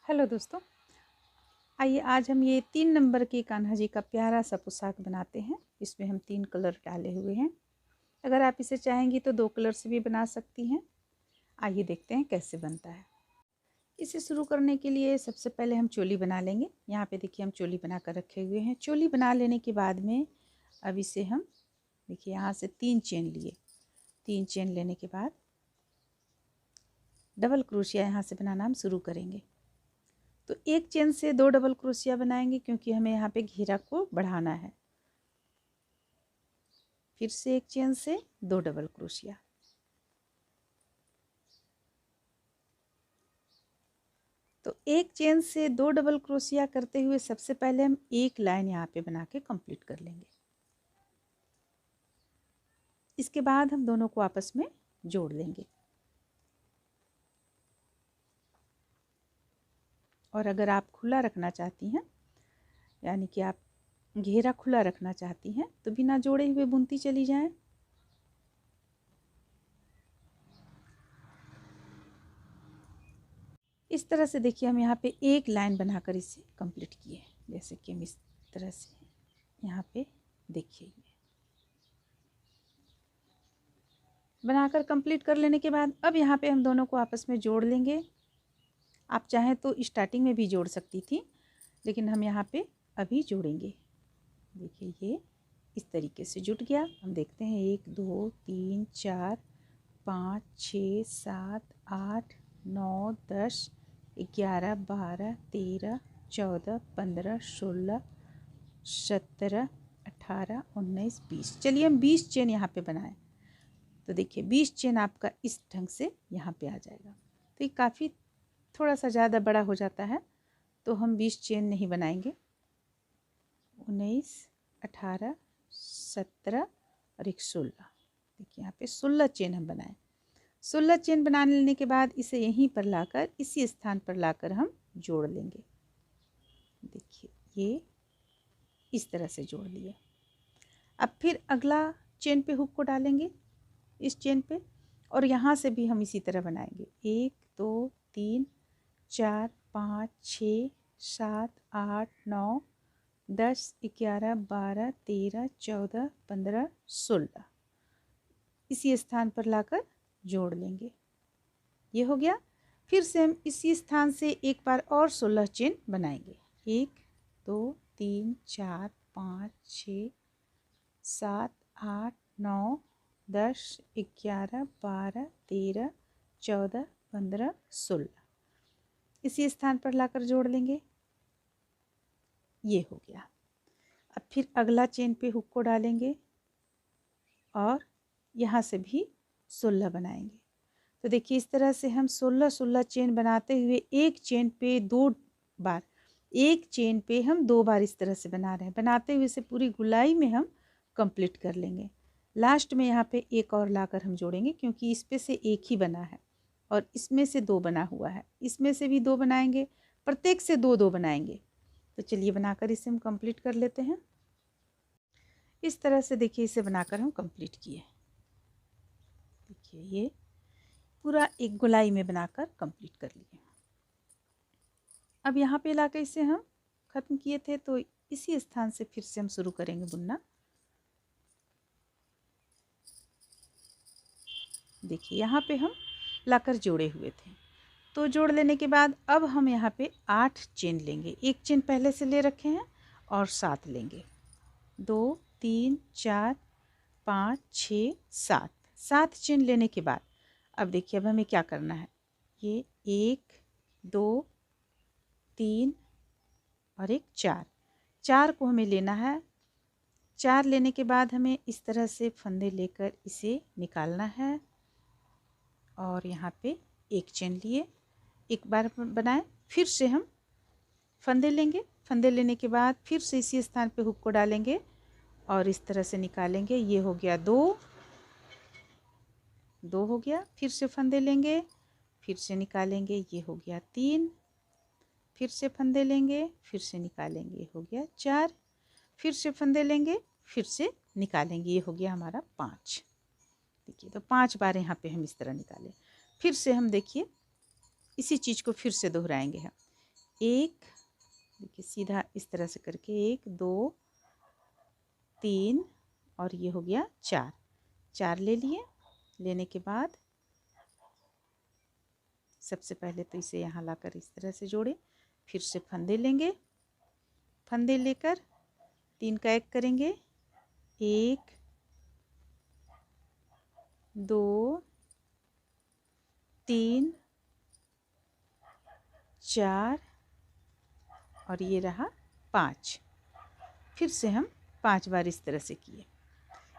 Hello दोस्तों, आइए आज हम ये 3 नंबर के कान्हा जी का प्यारा सा पोशाक बनाते हैं। इसमें हम 3 कलर डाले हुए हैं। अगर आप इसे चाहेंगी तो 2 कलर से भी बना सकती हैं। आइए देखते हैं कैसे बनता है। इसे शुरू करने के लिए सबसे पहले हम चोली बना लेंगे। यहाँ पे देखिए हम चोली बना कर रखे हुए हैं। चोली बना लेने के बाद में अब इसे हम देखिए यहाँ से 3 चेन लिए। 3 चेन लेने के बाद डबल क्रोशिया यहाँ से बनाना हम शुरू करेंगे। तो एक चेन से 2 डबल क्रोशिया बनाएंगे क्योंकि हमें यहाँ पे घेरा को बढ़ाना है। फिर से एक चेन से 2 डबल क्रोशिया, तो एक चेन से 2 डबल क्रोशिया करते हुए सबसे पहले हम एक लाइन यहाँ पे बना के कंप्लीट कर लेंगे। इसके बाद हम दोनों को आपस में जोड़ लेंगे। और अगर आप खुला रखना चाहती हैं, यानी कि आप घेरा खुला रखना चाहती हैं, तो बिना जोड़े हुए बुनती चली जाएं। इस तरह से देखिए हम यहाँ पे एक लाइन बनाकर इसे कंप्लीट किए। जैसे कि हम इस तरह से यहाँ पे देखिए बनाकर कंप्लीट कर लेने के बाद अब यहाँ पे हम दोनों को आपस में जोड़ लेंगे। आप चाहें तो स्टार्टिंग में भी जोड़ सकती थी, लेकिन हम यहाँ पे अभी जोड़ेंगे। देखिए ये इस तरीके से जुट गया। हम देखते हैं 1 2 3 4 5 6 7 8 9 10 11 12 13 14 15 16 17 18 19 20। चलिए हम 20 चेन यहाँ पे बनाएं। तो देखिए 20 चेन आपका इस ढंग से यहाँ पे आ जाएगा। तो ये काफ़ी थोड़ा सा ज़्यादा बड़ा हो जाता है, तो हम 20 चेन नहीं बनाएंगे। 19 18 17 और एक 16। देखिए यहाँ पे 16 चेन हम बनाएं। 16 चेन बना लेने के बाद इसे यहीं पर लाकर इसी स्थान पर लाकर हम जोड़ लेंगे। देखिए ये इस तरह से जोड़ लिए। अब फिर अगला चेन पे हुक को डालेंगे इस चेन पे, और यहाँ से भी हम इसी तरह बनाएंगे। 1 2 3 4 5 6 7 8 9 10 11 12 13 14 15 16 इसी स्थान पर लाकर जोड़ लेंगे। ये हो गया। फिर से हम इसी स्थान से एक बार और 16 चेन बनाएंगे। 1 2 3 4 5 6 7 8 9 10 11 12 13 14 15 16 इसी स्थान पर लाकर जोड़ लेंगे। ये हो गया। अब फिर अगला चेन पे हुक को डालेंगे और यहाँ से भी 16 बनाएंगे। तो देखिए इस तरह से हम 16 चेन बनाते हुए एक चेन पे 2 बार, एक चेन पे हम 2 बार इस तरह से बना रहे हैं। बनाते हुए से पूरी गुलाई में हम कंप्लीट कर लेंगे। लास्ट में यहाँ पे एक और लाकर हम जोड़ेंगे, क्योंकि इस पे से एक ही बना है और इसमें से 2 बना हुआ है। इसमें से भी 2 बनाएंगे, प्रत्येक से 2 2 बनाएंगे। तो चलिए बनाकर इसे हम कंप्लीट कर लेते हैं। इस तरह से देखिए इसे बनाकर हम कंप्लीट किए। देखिए ये पूरा एक गोलाई में बनाकर कंप्लीट कर लिए। अब यहाँ पे लाकर इसे हम ख़त्म किए थे, तो इसी स्थान से फिर से हम शुरू करेंगे बुनना। देखिए यहाँ पे हम लाकर जोड़े हुए थे, तो जोड़ लेने के बाद अब हम यहाँ पे 8 चेन लेंगे। एक चेन पहले से ले रखे हैं और 7 लेंगे। 2 3 4 5 6 7 7 चेन लेने के बाद अब देखिए अब हमें क्या करना है। ये 1 2 3 और एक 4 को हमें लेना है। 4 लेने के बाद हमें इस तरह से फंदे लेकर इसे निकालना है और यहाँ पे एक चेन लिए, एक बार बनाएं, फिर से हम फंदे लेंगे। फंदे लेने के बाद फिर से इसी स्थान पे हुक को डालेंगे और इस तरह से निकालेंगे। ये हो गया 2 हो गया। फिर से फंदे लेंगे, फिर से निकालेंगे। ये हो गया 3, फिर से फंदे लेंगे, फिर से निकालेंगे। ये हो गया 4, फिर से फंदे लेंगे, फिर से निकालेंगे। ये हो गया हमारा 5। देखिए तो 5 बार यहाँ पे हम इस तरह निकालें। फिर से हम देखिए इसी चीज़ को फिर से दोहराएंगे हम। एक, देखिए सीधा इस तरह से करके 1 2 3 और ये हो गया 4, 4 ले लिए। लेने के बाद सबसे पहले तो इसे यहाँ लाकर इस तरह से जोड़े, फिर से फंदे लेंगे, फंदे लेकर 3 का 1 करेंगे, 1 2 3 4 और ये रहा 5। फिर से हम 5 बार इस तरह से किए।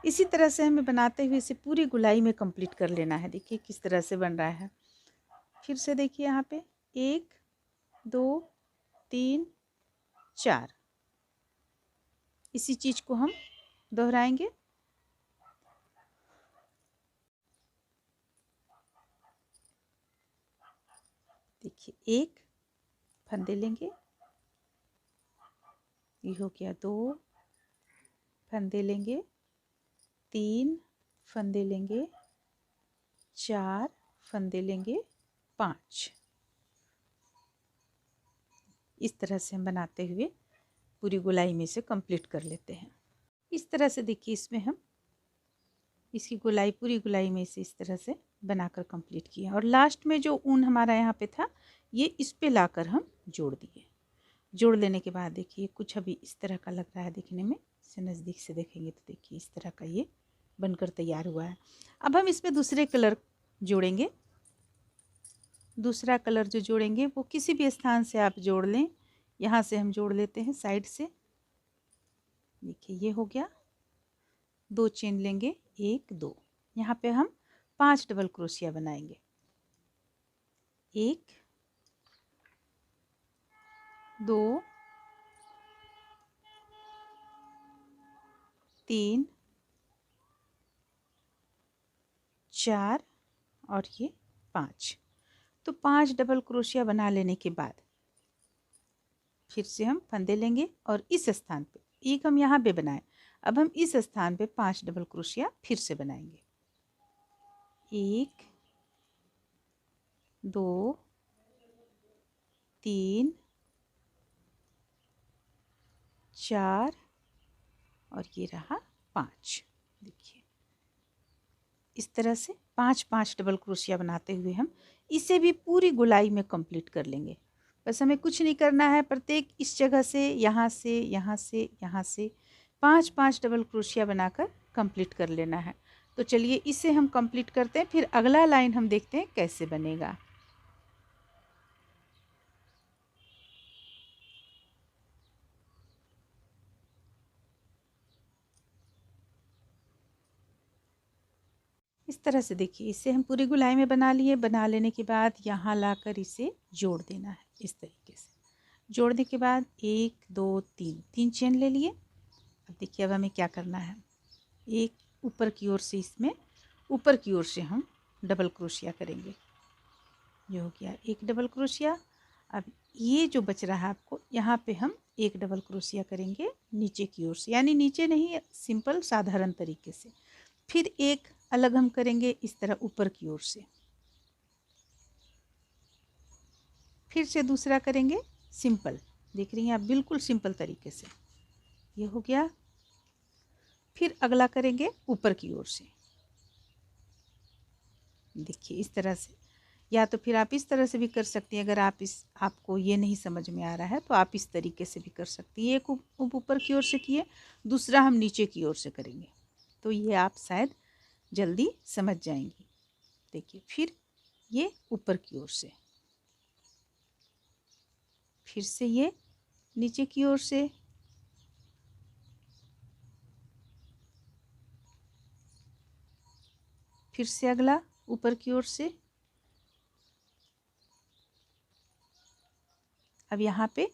इसी तरह से हमें बनाते हुए इसे पूरी गोलाई में कंप्लीट कर लेना है। देखिए किस तरह से बन रहा है। फिर से देखिए यहाँ पे 1 2 3 4, इसी चीज़ को हम दोहराएंगे। देखिए 1 फंदे लेंगे, ये हो गया 2 फंदे लेंगे, 3 फंदे लेंगे, 4 फंदे लेंगे, 5। इस तरह से हम बनाते हुए पूरी गोलाई में से कंप्लीट कर लेते हैं। इस तरह से देखिए इसमें हम इसकी गोलाई, पूरी गोलाई में से इस तरह से बनाकर कंप्लीट किया। और लास्ट में जो ऊन हमारा यहाँ पे था, ये इस पे लाकर हम जोड़ दिए। जोड़ लेने के बाद देखिए कुछ अभी इस तरह का लग रहा है देखने में। इसे नज़दीक से देखेंगे तो देखिए इस तरह का ये बनकर तैयार हुआ है। अब हम इसमें दूसरे कलर जोड़ेंगे। दूसरा कलर जो जोड़ेंगे वो किसी भी स्थान से आप जोड़ लें। यहाँ से हम जोड़ लेते हैं साइड से। देखिए ये हो गया। 2 चेन लेंगे, 1 2। यहाँ पे हम 5 डबल क्रोशिया बनाएंगे। 1 2 3 4 और ये 5। तो 5 डबल क्रोशिया बना लेने के बाद फिर से हम फंदे लेंगे और इस स्थान पे, एक हम यहाँ पे बनाए, अब हम इस स्थान पे 5 डबल क्रोशिया फिर से बनाएंगे। 1 2 3 4 और ये रहा 5। देखिए इस तरह से 5 डबल क्रोशिया बनाते हुए हम इसे भी पूरी गोलाई में कंप्लीट कर लेंगे। बस हमें कुछ नहीं करना है, प्रत्येक इस जगह से, यहाँ से, यहाँ से, यहाँ से 5 डबल क्रोशिया बनाकर कंप्लीट कर लेना है। तो चलिए इसे हम कंप्लीट करते हैं, फिर अगला लाइन हम देखते हैं कैसे बनेगा। इस तरह से देखिए इसे हम पूरी गोलाई में बना लिए। बना लेने के बाद यहाँ लाकर इसे जोड़ देना है। इस तरीके से जोड़ने के बाद 1 2 3 चेन ले लिए। अब देखिए अब हमें क्या करना है, एक ऊपर की ओर से, इसमें ऊपर की ओर से हम डबल क्रोशिया करेंगे। ये हो गया 1 डबल क्रोशिया। अब ये जो बच रहा है आपको, यहाँ पे हम 1 डबल क्रोशिया करेंगे नीचे की ओर से, यानी नीचे नहीं, सिंपल साधारण तरीके से। फिर एक अलग हम करेंगे इस तरह ऊपर की ओर से, फिर से दूसरा करेंगे सिंपल। देख रही हैं आप, बिल्कुल सिंपल तरीके से। ये हो गया। फिर अगला करेंगे ऊपर की ओर से। देखिए इस तरह से, या तो फिर आप इस तरह से भी कर सकती हैं। अगर आपको ये नहीं समझ में आ रहा है तो आप इस तरीके से भी कर सकती हैं। एक ऊपर की ओर से किए, दूसरा हम नीचे की ओर से करेंगे, तो ये आप शायद जल्दी समझ जाएंगी। देखिए फिर ये ऊपर की ओर से, फिर से ये नीचे की ओर से, फिर से अगला ऊपर की ओर से। अब यहाँ पे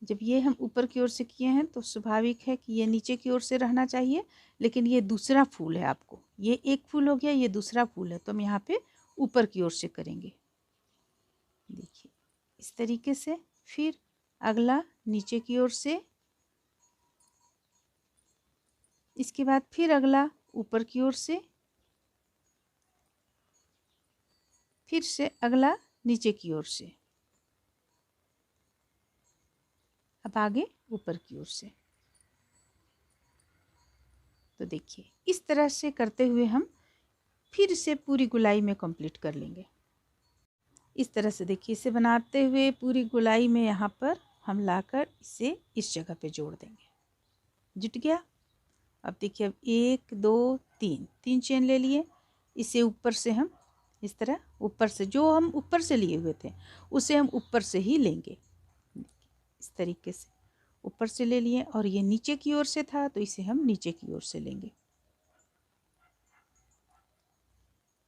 जब ये हम ऊपर की ओर से किए हैं तो स्वाभाविक है कि ये नीचे की ओर से रहना चाहिए, लेकिन ये दूसरा फूल है आपको, ये एक फूल हो गया, ये दूसरा फूल है, तो हम यहाँ पे ऊपर की ओर से करेंगे। देखिए इस तरीके से। फिर अगला नीचे की ओर से, इसके बाद फिर अगला ऊपर की ओर से, फिर से अगला नीचे की ओर से। अब आगे ऊपर की ओर से। तो देखिए इस तरह से करते हुए हम फिर से पूरी गोलाई में कंप्लीट कर लेंगे। इस तरह से देखिए इसे बनाते हुए पूरी गोलाई में यहाँ पर हम लाकर इसे इस जगह पे जोड़ देंगे। जुट गया। अब देखिए अब 1 2 3 चेन ले लिए। इसे ऊपर से हम इस तरह ऊपर से जो हम ऊपर से लिए हुए थे उसे हम ऊपर से ही लेंगे। इस तरीके से ऊपर से ले लिए और ये नीचे की ओर से था तो इसे हम नीचे की ओर से लेंगे।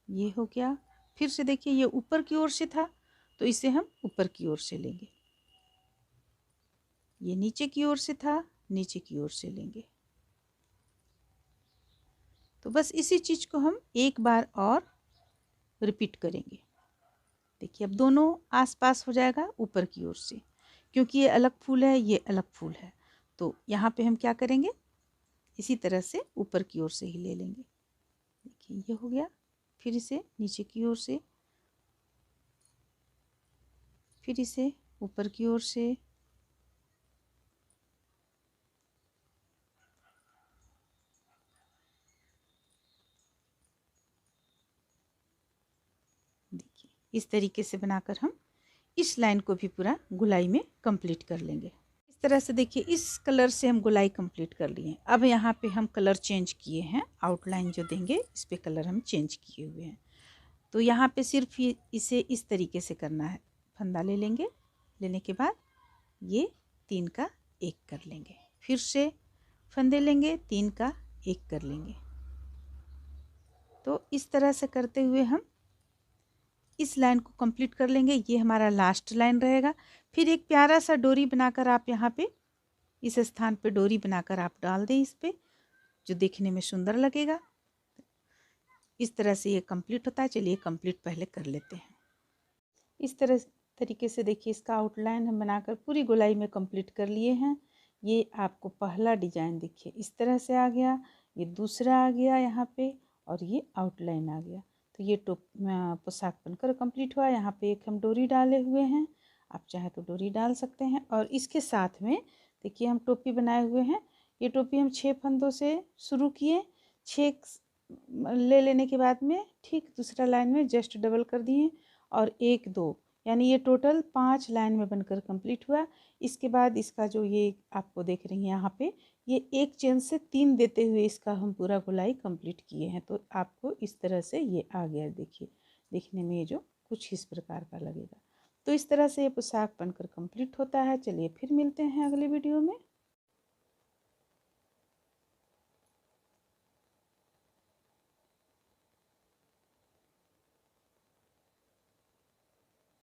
ये हो गया। फिर से देखिए ये ऊपर की ओर से था तो इसे हम ऊपर की ओर से लेंगे। ये नीचे की ओर से था, नीचे की ओर से लेंगे। तो बस इसी चीज को हम एक बार और रिपीट करेंगे। देखिए अब दोनों आसपास हो जाएगा ऊपर की ओर से, क्योंकि ये अलग फूल है ये अलग फूल है। तो यहाँ पे हम क्या करेंगे, इसी तरह से ऊपर की ओर से ही ले लेंगे। देखिए ये हो गया। फिर इसे नीचे की ओर से, फिर इसे ऊपर की ओर से, देखिए इस तरीके से बनाकर हम इस लाइन को भी पूरा गोलाई में कंप्लीट कर लेंगे। इस तरह से देखिए इस कलर से हम गोलाई कंप्लीट कर लिए। अब यहाँ पे हम कलर चेंज किए हैं, आउटलाइन जो देंगे इस पे कलर हम चेंज किए हुए हैं। तो यहाँ पे सिर्फ इसे इस तरीके से करना है। फंदा ले लेंगे, लेने के बाद ये 3 का 1 कर लेंगे, फिर से फंदे लेंगे, 3 का 1 कर लेंगे। तो इस तरह से करते हुए हम इस लाइन को कंप्लीट कर लेंगे। ये हमारा लास्ट लाइन रहेगा। फिर एक प्यारा सा डोरी बनाकर आप यहाँ पे इस स्थान पे डोरी बनाकर आप डाल दें इस पे, जो देखने में सुंदर लगेगा। इस तरह से ये कंप्लीट होता है। चलिए कंप्लीट पहले कर लेते हैं। इस तरीके से देखिए इसका आउटलाइन हम बनाकर पूरी गोलाई में कंप्लीट कर लिए हैं। ये आपको पहला डिजाइन देखिए इस तरह से आ गया, ये दूसरा आ गया यहाँ पे, और ये आउटलाइन आ गया। तो ये पोशाक बनकर कंप्लीट हुआ। यहाँ पे एक हम डोरी डाले हुए हैं, आप चाहे तो डोरी डाल सकते हैं। और इसके साथ में देखिए हम टोपी बनाए हुए हैं। ये टोपी हम 6 फंदों से शुरू किए, 6 ले लेने के बाद में ठीक दूसरा लाइन में जस्ट डबल कर दिए और 1 2 यानी ये टोटल 5 लाइन में बनकर कंप्लीट हुआ। इसके बाद इसका जो ये आपको देख रही हैं यहाँ पे, ये एक चेन से 3 देते हुए इसका हम पूरा गोलाई कंप्लीट किए हैं। तो आपको इस तरह से ये आ गया। देखिए देखने में ये जो कुछ इस प्रकार का लगेगा। तो इस तरह से ये पोशाक बनकर कंप्लीट होता है। चलिए फिर मिलते हैं अगले वीडियो में।